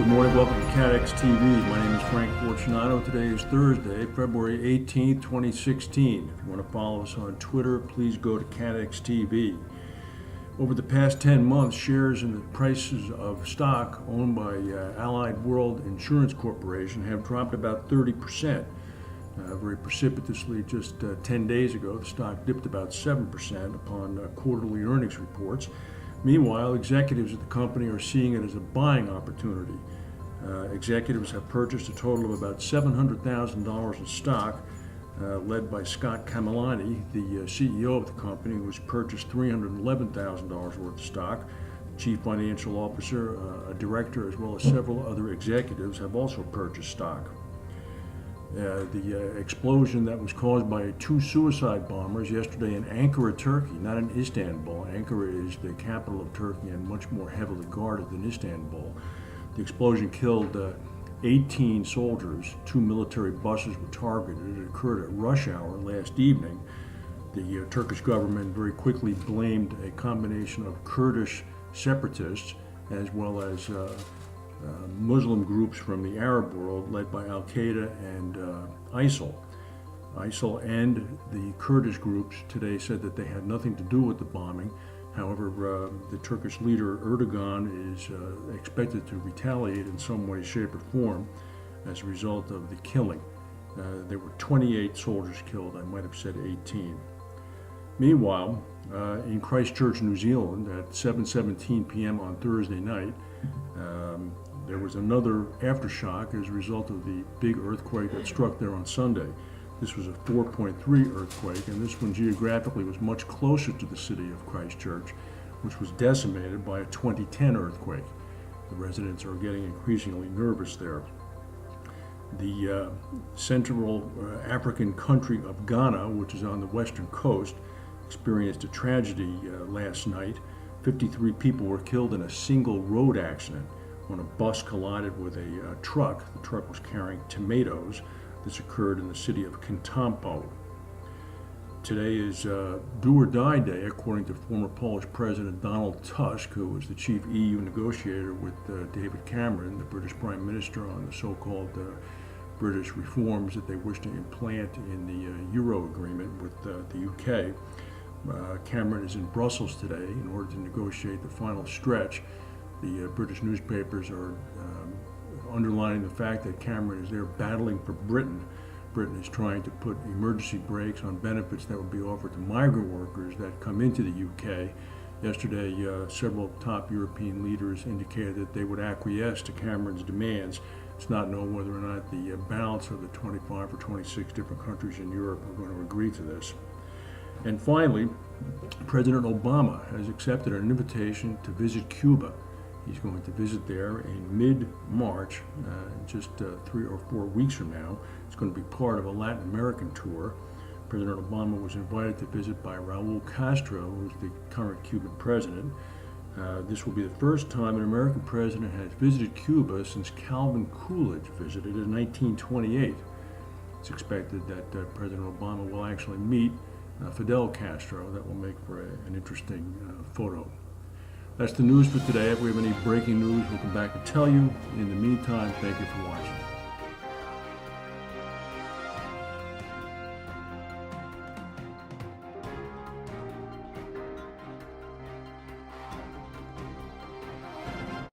Good morning, welcome to CATEX TV. My name is Frank Fortunato. Today is Thursday, February 18th, 2016. If you want to follow us on Twitter, please go to CATEX TV. Over the past 10 months, shares in the prices of stock owned by Allied World Insurance Corporation have dropped about 30%. Very precipitously, just 10 days ago, the stock dipped about 7% upon quarterly earnings reports. Meanwhile, executives at the company are seeing it as a buying opportunity. Executives have purchased a total of about $700,000 in stock, led by Scott Camilani, the CEO of the company, who has purchased $311,000 worth of stock. Chief Financial Officer, a director, as well as several other executives have also purchased stock. The explosion that was caused by two suicide bombers yesterday in Ankara, Turkey, not in Istanbul. Ankara is the capital of Turkey and much more heavily guarded than Istanbul. The explosion killed 18 soldiers. Two military buses were targeted. It occurred at rush hour last evening. The Turkish government very quickly blamed a combination of Kurdish separatists as well as Muslim groups from the Arab world led by Al-Qaeda and ISIL. ISIL and the Kurdish groups today said that they had nothing to do with the bombing. However, the Turkish leader Erdogan is expected to retaliate in some way, shape, or form as a result of the killing. There were 28 soldiers killed. I might have said 18. Meanwhile, in Christchurch, New Zealand, at 7:17 p.m. on Thursday night, there was another aftershock as a result of the big earthquake that struck there on Sunday. This was a 4.3 earthquake, and this one geographically was much closer to the city of Christchurch, which was decimated by a 2010 earthquake. The residents are getting increasingly nervous there. The Central African country of Ghana, which is on the western coast, experienced a tragedy last night. 53 people were killed in a single road accident when a bus collided with a truck. The truck was carrying tomatoes. This occurred in the city of Kintampo. Today is Do or Die Day, according to former Polish President Donald Tusk, who was the chief EU negotiator with David Cameron, the British Prime Minister, on the so-called British reforms that they wish to implant in the Euro agreement with the UK. Cameron is in Brussels today in order to negotiate the final stretch. The British newspapers are underlining the fact that Cameron is there battling for Britain. Britain is trying to put emergency brakes on benefits that would be offered to migrant workers that come into the UK. Yesterday, several top European leaders indicated that they would acquiesce to Cameron's demands. It's not known whether or not the balance of the 25 or 26 different countries in Europe are going to agree to this. And finally, President Obama has accepted an invitation to visit Cuba. He's going to visit there in mid-March, just 3 or 4 weeks from now. It's going to be part of a Latin American tour. President Obama was invited to visit by Raul Castro, who's the current Cuban president. This will be the first time an American president has visited Cuba since Calvin Coolidge visited in 1928. It's expected that President Obama will actually meet Fidel Castro. That will make for an interesting photo. That's the news for today. If we have any breaking news, we'll come back and tell you. In the meantime, thank you for watching.